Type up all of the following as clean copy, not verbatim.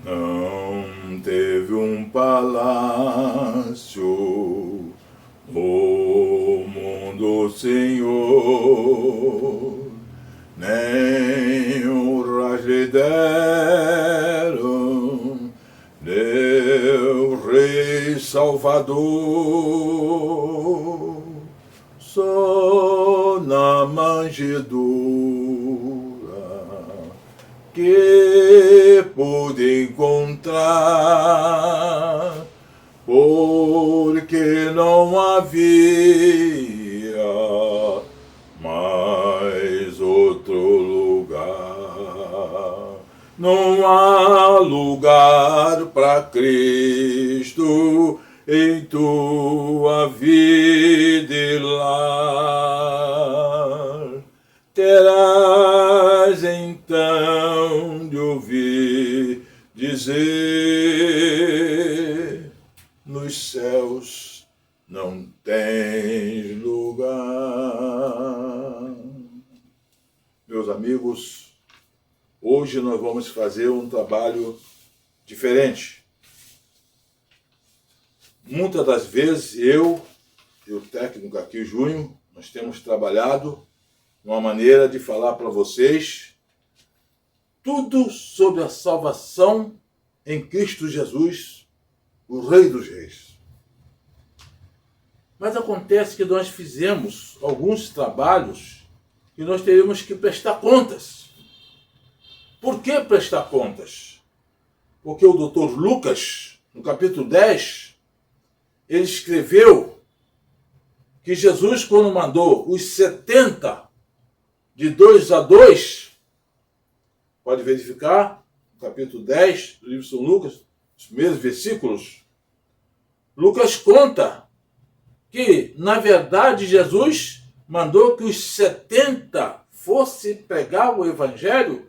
Não teve um palácio no mundo, Senhor, nem um ras lhe deram, meu Rei Salvador, só na manjedoura que pude encontrar, porque não havia mais outro lugar. Não há lugar para Cristo em tua vida e lar. Terás então de ouvir dizer: nos céus não tens lugar. Meus amigos, hoje nós vamos fazer um trabalho diferente. Muitas das vezes eu e o técnico aqui, o Júnior, nós temos trabalhado uma maneira de falar para vocês tudo sobre a salvação em Cristo Jesus, o Rei dos Reis. Mas acontece que nós fizemos alguns trabalhos que nós teríamos que prestar contas. Por que prestar contas? Porque o Dr. Lucas, no capítulo 10, ele escreveu que Jesus, quando mandou os 70 de 2 a 2, pode verificar, no capítulo 10 do livro de São Lucas, os primeiros versículos, Lucas conta que, na verdade, Jesus mandou que os 70 fossem pregar o Evangelho,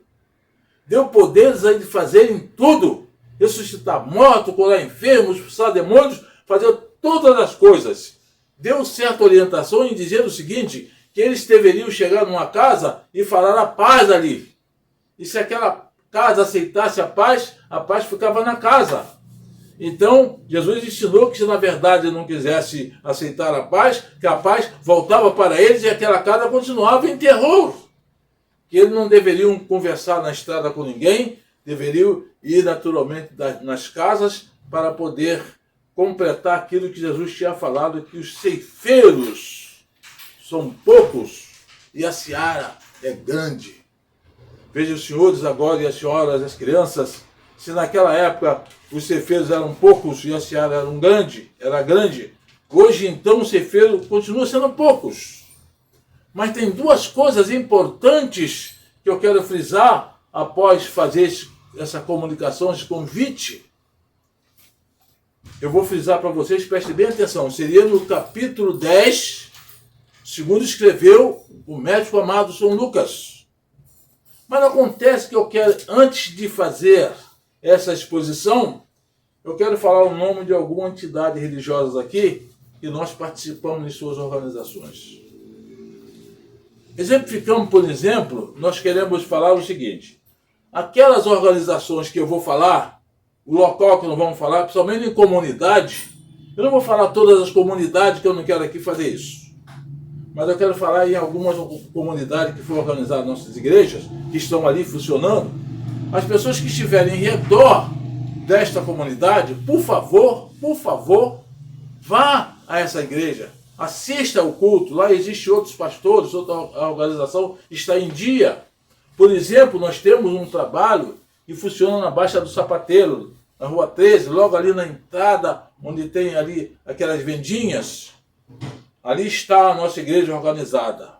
deu poderes a eles fazerem tudo, ressuscitar mortos, curar enfermos, expulsar demônios, fazer todas as coisas. Deu certa orientação em dizer o seguinte, que eles deveriam chegar numa casa e falar a paz ali. E se aquela casa aceitasse a paz ficava na casa. Então, Jesus ensinou que se na verdade não quisesse aceitar a paz, que a paz voltava para eles e aquela casa continuava em terror. Que eles não deveriam conversar na estrada com ninguém, deveriam ir naturalmente nas casas para poder completar aquilo que Jesus tinha falado, que os ceifeiros são poucos e a seara é grande. Vejam os senhores agora e as senhoras, as crianças, se naquela época os ceifeiros eram poucos e a seara era grande, hoje então o ceifeiro continua sendo poucos. Mas tem duas coisas importantes que eu quero frisar após fazer essa comunicação, esse convite. Eu vou frisar para vocês, prestem bem atenção, seria no capítulo 10, segundo escreveu o médico amado São Lucas. Mas acontece que eu quero, antes de fazer essa exposição, eu quero falar o nome de alguma entidade religiosa aqui, que nós participamos de suas organizações. Exemplificamos, por exemplo, nós queremos falar o seguinte, aquelas organizações que eu vou falar, o local que nós vamos falar, principalmente em comunidade, eu não vou falar todas as comunidades, que eu não quero aqui fazer isso. Mas eu quero falar em algumas comunidades que foram organizadas nas nossas igrejas, que estão ali funcionando. As pessoas que estiverem em redor desta comunidade, por favor, vá a essa igreja. Assista ao culto. Lá existem outros pastores, outra organização está em dia. Por exemplo, nós temos um trabalho que funciona na Baixa do Sapateiro, na Rua 13, logo ali na entrada, onde tem ali aquelas vendinhas. Ali está a nossa igreja organizada.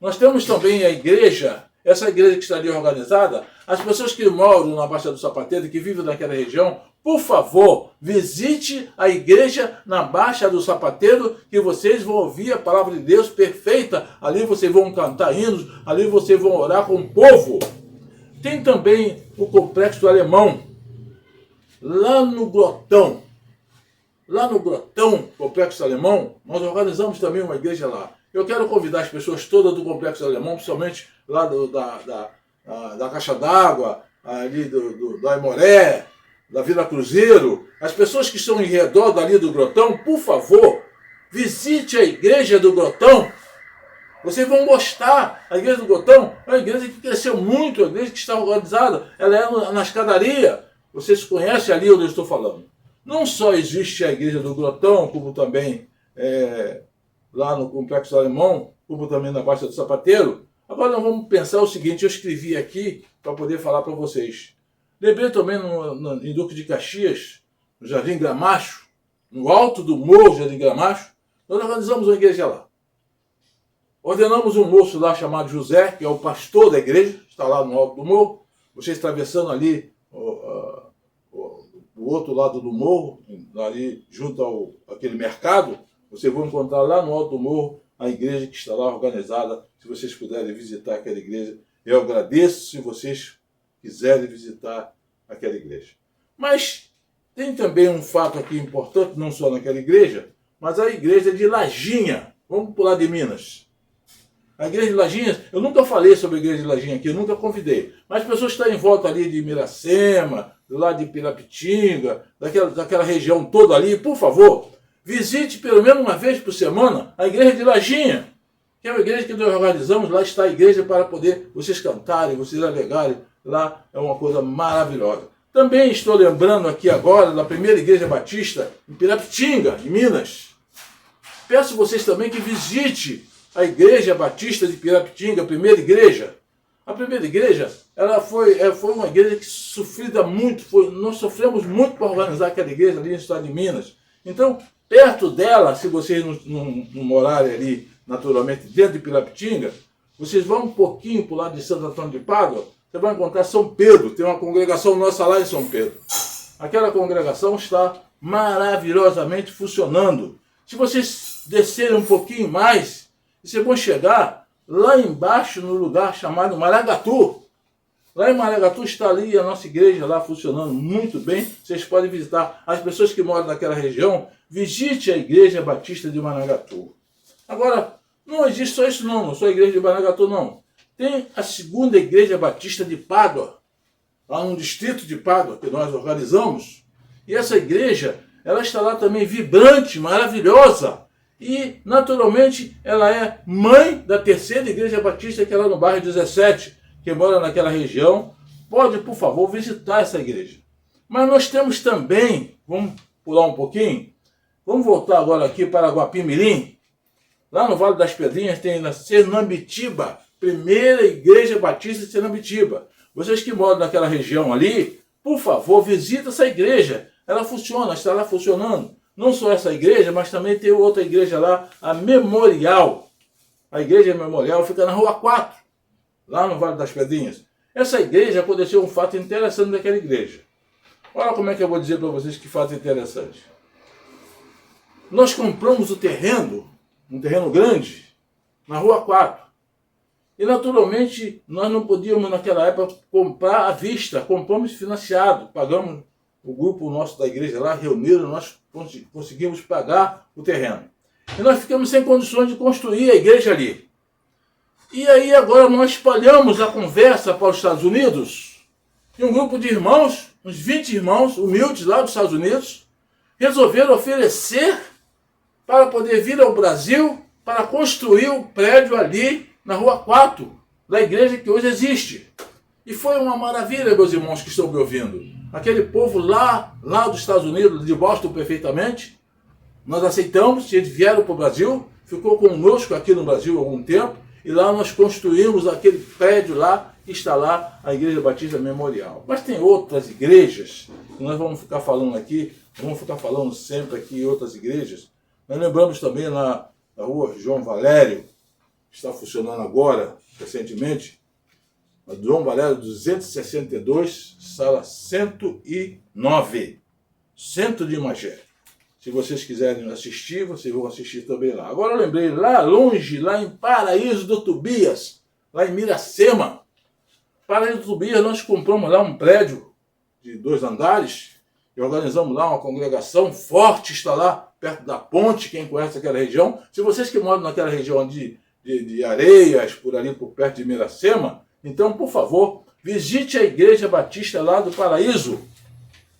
Nós temos também a igreja, essa igreja que está ali organizada, as pessoas que moram na Baixa do Sapateiro, que vivem naquela região, por favor, visite a igreja na Baixa do Sapateiro, que vocês vão ouvir a palavra de Deus perfeita. Ali vocês vão cantar hinos, ali vocês vão orar com o povo. Tem também o Complexo do Alemão, lá no Grotão. Lá no Grotão, Complexo Alemão, nós organizamos também uma igreja lá. Eu quero convidar as pessoas todas do Complexo Alemão, principalmente lá da Caixa d'Água, ali do Aimoré, da Vila Cruzeiro, as pessoas que estão em redor dali do Grotão, por favor, visite a igreja do Grotão. Vocês vão gostar. A igreja do Grotão é uma igreja que cresceu muito, é uma igreja que está organizada, ela é na escadaria. Vocês conhecem ali onde eu estou falando. Não só existe a igreja do Grotão, como também lá no Complexo Alemão, como também na Baixa do Sapateiro. Agora nós vamos pensar o seguinte, eu escrevi aqui para poder falar para vocês. Lembrei também em Duque de Caxias, no Jardim Gramacho, no alto do morro Jardim Gramacho, nós organizamos uma igreja lá. Ordenamos um moço lá chamado José, que é o pastor da igreja, está lá no alto do morro. Vocês atravessando ali o outro lado do morro, ali junto àquele mercado, vocês vão encontrar lá no alto do morro a igreja que está lá organizada. Se vocês puderem visitar aquela igreja, eu agradeço se vocês quiserem visitar aquela igreja. Mas tem também um fato aqui importante, não só naquela igreja, mas a igreja de Lajinha. Vamos pular de Minas. A igreja de Lajinha, eu nunca falei sobre a igreja de Lajinha aqui, eu nunca convidei. Mas as pessoas que estão em volta ali de Miracema, do lado de Pirapitinga, daquela região toda ali, por favor, visite pelo menos uma vez por semana a igreja de Lajinha, que é uma igreja que nós organizamos. Lá está a igreja para poder vocês cantarem, vocês alegarem. Lá é uma coisa maravilhosa. Também estou lembrando aqui agora da primeira igreja batista em Pirapitinga, em Minas. Peço vocês também que visite a igreja batista de Pirapitinga, a primeira igreja. A primeira igreja, ela foi uma igreja que sofrida muito, nós sofremos muito para organizar aquela igreja ali no estado de Minas. Então, perto dela, se vocês não morarem ali naturalmente dentro de Pirapitinga, vocês vão um pouquinho para o lado de Santo Antônio de Pádua, você vai encontrar São Pedro, tem uma congregação nossa lá em São Pedro. Aquela congregação está maravilhosamente funcionando. Se vocês descerem um pouquinho mais, vocês vão chegar lá embaixo no lugar chamado Maragatu. Lá em Maragatu está ali a nossa igreja lá funcionando muito bem. Vocês podem visitar. As pessoas que moram naquela região, visite a igreja batista de Maragatu. Agora, não existe só isso não só a igreja de Maragatu não. Tem a segunda igreja batista de Pádua, lá no distrito de Pádua, que nós organizamos. E essa igreja, ela está lá também vibrante, maravilhosa. E, naturalmente, ela é mãe da terceira igreja batista, que é lá no bairro 17, que mora naquela região. Pode, por favor, visitar essa igreja. Mas nós temos também, vamos pular um pouquinho, vamos voltar agora aqui para Guapimirim. Lá no Vale das Pedrinhas tem na Senambitiba, primeira igreja batista de Senambitiba. Vocês que moram naquela região ali, por favor, visita essa igreja. Ela funciona, está lá funcionando. Não só essa igreja, mas também tem outra igreja lá, a Memorial. A igreja Memorial fica na Rua 4, lá no Vale das Pedrinhas. Essa igreja aconteceu um fato interessante naquela igreja. Olha como é que eu vou dizer para vocês que fato interessante. Nós compramos o terreno, um terreno grande, na Rua 4. E, naturalmente, nós não podíamos, naquela época, comprar à vista. Compramos financiado, pagamos. O grupo nosso da igreja lá, reuniram, nós conseguimos pagar o terreno. E nós ficamos sem condições de construir a igreja ali. E aí agora nós espalhamos a conversa para os Estados Unidos, e um grupo de irmãos, uns 20 irmãos humildes lá dos Estados Unidos, resolveram oferecer para poder vir ao Brasil para construir o prédio ali na Rua 4, da igreja que hoje existe. E foi uma maravilha, meus irmãos que estão me ouvindo. Aquele povo lá dos Estados Unidos, de Boston perfeitamente, nós aceitamos, eles vieram para o Brasil, ficou conosco aqui no Brasil há algum tempo, e lá nós construímos aquele prédio lá, que está lá a Igreja Batista Memorial. Mas tem outras igrejas, que nós vamos ficar falando aqui, vamos ficar falando sempre aqui em outras igrejas. Nós lembramos também na Rua João Valério, que está funcionando agora, recentemente, a João Valério 262, sala 109, Centro de Magé. Se vocês quiserem assistir, vocês vão assistir também lá. Agora eu lembrei, lá longe, lá em Paraíso do Tobias, lá em Miracema. Paraíso do Tobias, nós compramos lá um prédio de 2 andares e organizamos lá uma congregação forte, está lá perto da ponte, quem conhece aquela região. Se vocês que moram naquela região de Areias, por ali por perto de Miracema, então, por favor, visite a Igreja Batista lá do Paraíso.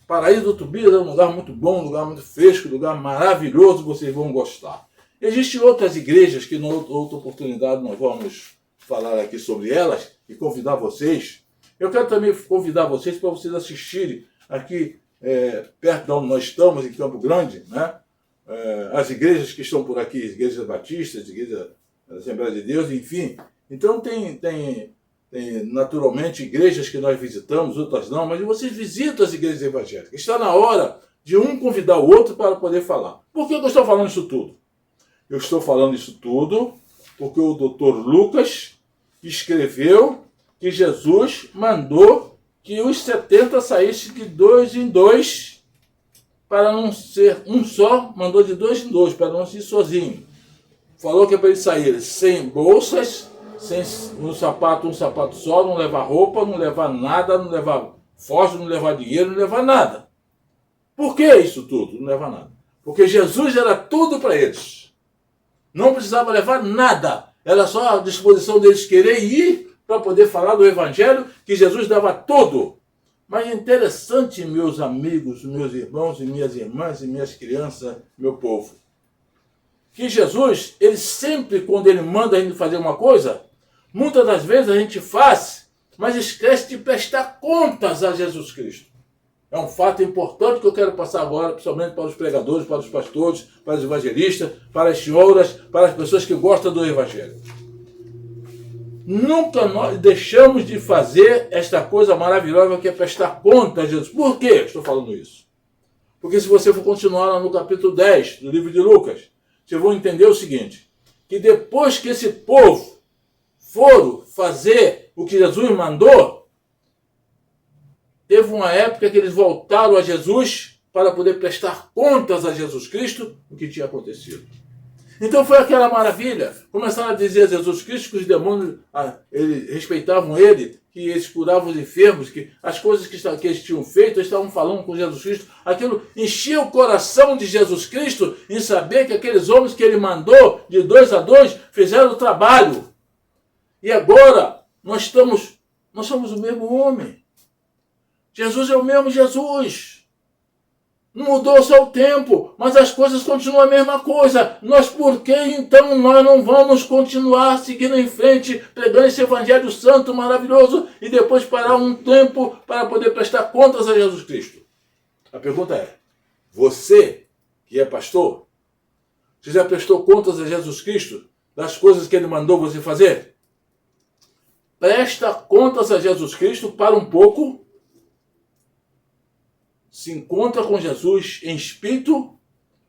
Paraíso do Tobias é um lugar muito bom, um lugar muito fresco, um lugar maravilhoso, vocês vão gostar. Existem outras igrejas que, em outra oportunidade, nós vamos falar aqui sobre elas e convidar vocês. Eu quero também convidar vocês para vocês assistirem aqui perto de onde nós estamos, em Campo Grande, né? As igrejas que estão por aqui, igrejas batistas, igreja da Assembleia de Deus, enfim. Então tem naturalmente igrejas que nós visitamos, outras não, mas vocês visitam as igrejas evangélicas. Está na hora de um convidar o outro para poder falar. Por que eu estou falando isso tudo? Eu estou falando isso tudo porque o Dr. Lucas escreveu que Jesus mandou que os 70 saíssem de 2 em 2 para não ser um só, mandou de 2 em 2 para não ser sozinho. Falou que é para eles saírem sem bolsas, sem um sapato só, não levar roupa, não levar nada, não levar fósforo, não levar dinheiro, não levar nada. Por que isso tudo? Não levar nada. Porque Jesus era tudo para eles. Não precisava levar nada. Era só a disposição deles querer ir para poder falar do Evangelho, que Jesus dava tudo. Mas é interessante, meus amigos, meus irmãos e minhas irmãs e minhas crianças, meu povo, que Jesus, ele sempre, quando ele manda a gente fazer uma coisa, muitas das vezes a gente faz, mas esquece de prestar contas a Jesus Cristo. É um fato importante que eu quero passar agora, principalmente para os pregadores, para os pastores, para os evangelistas, para as senhoras, para as pessoas que gostam do Evangelho. Nunca nós deixamos de fazer esta coisa maravilhosa que é prestar conta a Jesus. Por que estou falando isso? Porque se você for continuar lá no capítulo 10 do livro de Lucas, vocês vão entender o seguinte, que depois que esse povo foram fazer o que Jesus mandou, teve uma época que eles voltaram a Jesus para poder prestar contas a Jesus Cristo do que tinha acontecido. Então foi aquela maravilha. Começaram a dizer a Jesus Cristo que os demônios eles respeitavam ele, que eles curavam os enfermos, que as coisas que eles tinham feito, eles estavam falando com Jesus Cristo. Aquilo enchia o coração de Jesus Cristo em saber que aqueles homens que ele mandou de 2 a 2 fizeram o trabalho. E agora nós somos o mesmo homem. Jesus é o mesmo Jesus. Não mudou só o tempo, mas as coisas continuam a mesma coisa. Nós, por que então nós não vamos continuar seguindo em frente, pregando esse Evangelho Santo, maravilhoso, e depois parar um tempo para poder prestar contas a Jesus Cristo? A pergunta é, você que é pastor, você já prestou contas a Jesus Cristo das coisas que ele mandou você fazer? Presta contas a Jesus Cristo para um pouco. Se encontra com Jesus em espírito,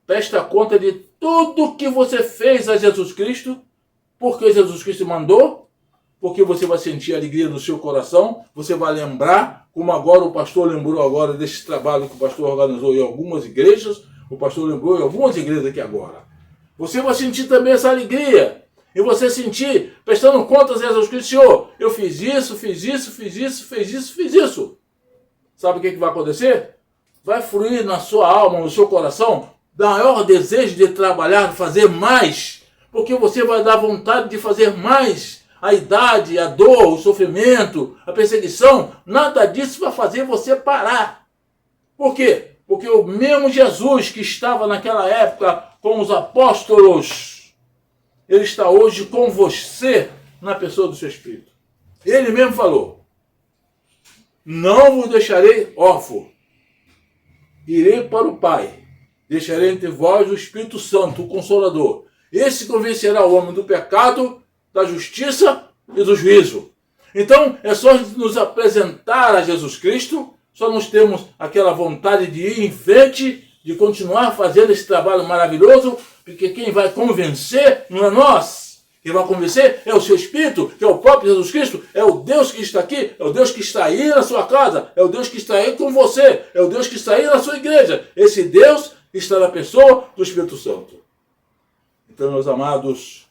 presta conta de tudo que você fez a Jesus Cristo, porque Jesus Cristo mandou, porque você vai sentir alegria no seu coração, você vai lembrar, como agora o pastor lembrou agora desse trabalho que o pastor organizou em algumas igrejas, o pastor lembrou em algumas igrejas aqui agora. Você vai sentir também essa alegria, e você sentir, prestando contas a Jesus Cristo, Senhor, eu fiz isso, fiz isso, fiz isso, fiz isso, fiz isso. Sabe o que vai acontecer? Vai fluir na sua alma, no seu coração, o maior desejo de trabalhar, de fazer mais, porque você vai dar vontade de fazer mais. A idade, a dor, o sofrimento, a perseguição, nada disso vai fazer você parar. Por quê? Porque o mesmo Jesus que estava naquela época com os apóstolos, ele está hoje com você na pessoa do seu Espírito. Ele mesmo falou, não vos deixarei órfão. Irei para o Pai, deixarei entre vós o Espírito Santo, o Consolador. Esse convencerá o homem do pecado, da justiça e do juízo. Então, é só nos apresentar a Jesus Cristo, só nós temos aquela vontade de ir em frente, de continuar fazendo esse trabalho maravilhoso, porque quem vai convencer não é nós. Quem vai convencer é o seu Espírito, que é o próprio Jesus Cristo, é o Deus que está aqui, é o Deus que está aí na sua casa, é o Deus que está aí com você, é o Deus que está aí na sua igreja. Esse Deus está na pessoa do Espírito Santo. Então, meus amados,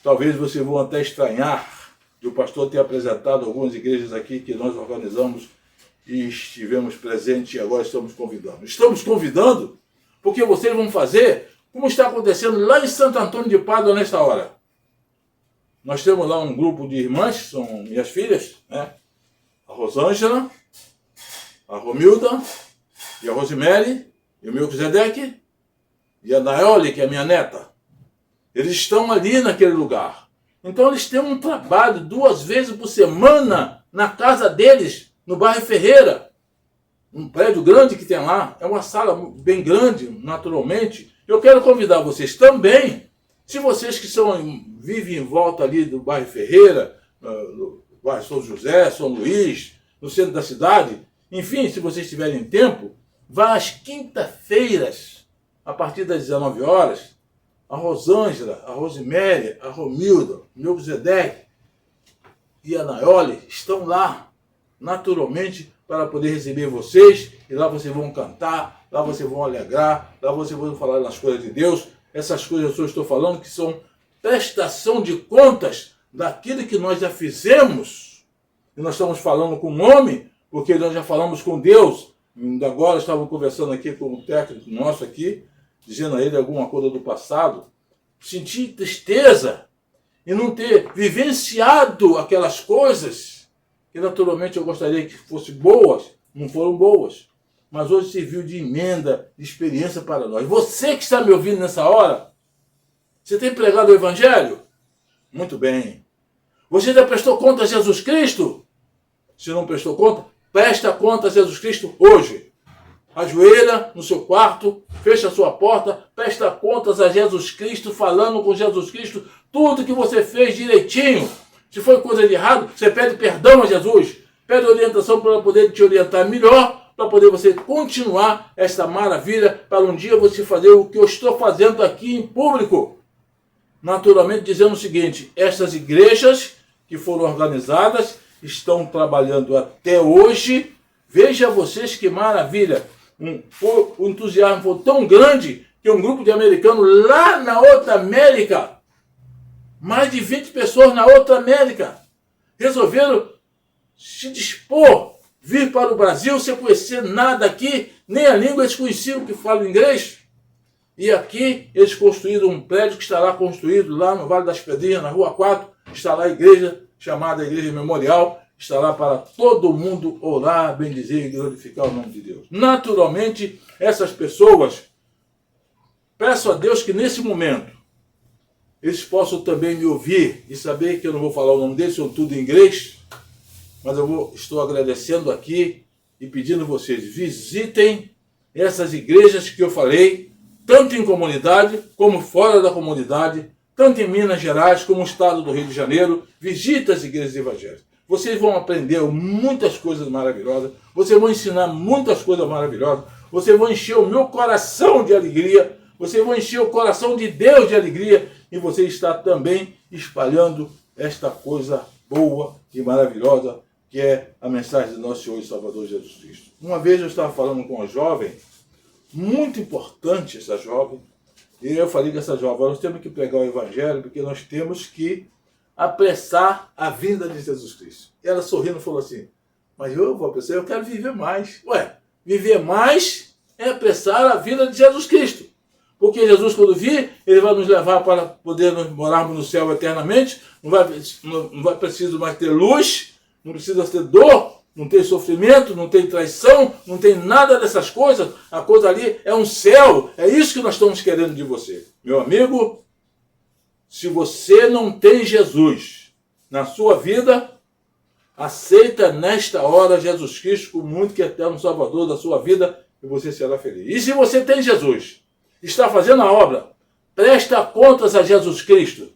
talvez vocês vão até estranhar de o pastor ter apresentado algumas igrejas aqui que nós organizamos e estivemos presentes e agora estamos convidando. Estamos convidando porque vocês vão fazer como está acontecendo lá em Santo Antônio de Pádua nesta hora. Nós temos lá um grupo de irmãs, que são minhas filhas, né? A Rosângela, a Romilda e a Rosemary, e o Melquisedeque, e a Naiole, que é minha neta. Eles estão ali naquele lugar. Então eles têm um trabalho 2 vezes por semana na casa deles, no bairro Ferreira. Um prédio grande que tem lá. É uma sala bem grande, naturalmente. Eu quero convidar vocês também, se vocês que vivem em volta ali do bairro Ferreira, no bairro São José, São Luís, no centro da cidade, enfim, se vocês tiverem tempo, vá às quinta-feiras, a partir das 19 horas, a Rosângela, a Rosemary, a Romilda, o Melquisedeque e a Naiole estão lá, naturalmente, para poder receber vocês, e lá vocês vão cantar, lá vocês vão alegrar, lá vocês vão falar das coisas de Deus. Essas coisas que eu estou falando que são prestação de contas daquilo que nós já fizemos. E nós estamos falando com o homem, porque nós já falamos com Deus. Ainda agora estávamos conversando aqui com o técnico nosso aqui, dizendo a ele alguma coisa do passado. Senti tristeza em não ter vivenciado aquelas coisas que naturalmente eu gostaria que fossem boas, não foram boas. Mas hoje serviu de emenda, de experiência para nós. Você que está me ouvindo nessa hora, você tem pregado o Evangelho? Muito bem. Você já prestou conta a Jesus Cristo? Se não prestou conta, presta conta a Jesus Cristo hoje. Ajoelha no seu quarto, fecha a sua porta, presta contas a Jesus Cristo, falando com Jesus Cristo, tudo que você fez direitinho. Se foi coisa de errado, você pede perdão a Jesus. Pede orientação para poder te orientar melhor, para poder você continuar esta maravilha, para um dia você fazer o que eu estou fazendo aqui em público. Naturalmente dizendo o seguinte, essas igrejas que foram organizadas estão trabalhando até hoje. Veja vocês que maravilha. O entusiasmo foi tão grande que um grupo de americanos lá na outra América, mais de 20 pessoas na outra América, resolveram se dispor, vir para o Brasil sem conhecer nada aqui, nem a língua eles conheciam que falam inglês. E aqui eles construíram um prédio que está lá construído, lá no Vale das Pedrinhas, na Rua 4, está lá a igreja, chamada Igreja Memorial, está lá para todo mundo orar, bendizer e glorificar o nome de Deus. Naturalmente, essas pessoas, peço a Deus que nesse momento, eles possam também me ouvir e saber que eu não vou falar o nome deles, são tudo em inglês, mas estou agradecendo aqui e pedindo a vocês, visitem essas igrejas que eu falei, tanto em comunidade como fora da comunidade, tanto em Minas Gerais como no estado do Rio de Janeiro. Visite as igrejas evangélicas. Vocês vão aprender muitas coisas maravilhosas, vocês vão ensinar muitas coisas maravilhosas, vocês vão encher o meu coração de alegria, vocês vão encher o coração de Deus de alegria, e você está também espalhando esta coisa boa e maravilhosa que é a mensagem do nosso Senhor e Salvador Jesus Cristo. Uma vez eu estava falando com uma jovem, muito importante essa jovem, e eu falei com essa jovem, nós temos que pregar o Evangelho porque nós temos que apressar a vinda de Jesus Cristo. E ela sorrindo falou assim, mas eu vou apressar, eu quero viver mais. Ué, viver mais é apressar a vinda de Jesus Cristo. Porque Jesus, quando vir, ele vai nos levar para poder morarmos no céu eternamente, não vai preciso mais ter luz, não precisa ter dor, não tem sofrimento, não tem traição, não tem nada dessas coisas. A coisa ali é um céu. É isso que nós estamos querendo de você. Meu amigo, se você não tem Jesus na sua vida, aceita nesta hora Jesus Cristo como único e eterno Salvador da sua vida e você será feliz. E se você tem Jesus, está fazendo a obra, presta contas a Jesus Cristo,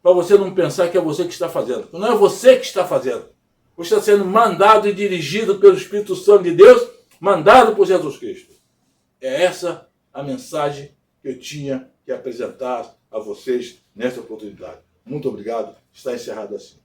para você não pensar que é você que está fazendo. Não é você que está fazendo. Você está sendo mandado e dirigido pelo Espírito Santo de Deus, mandado por Jesus Cristo. É essa a mensagem que eu tinha que apresentar a vocês nesta oportunidade. Muito obrigado. Está encerrado assim.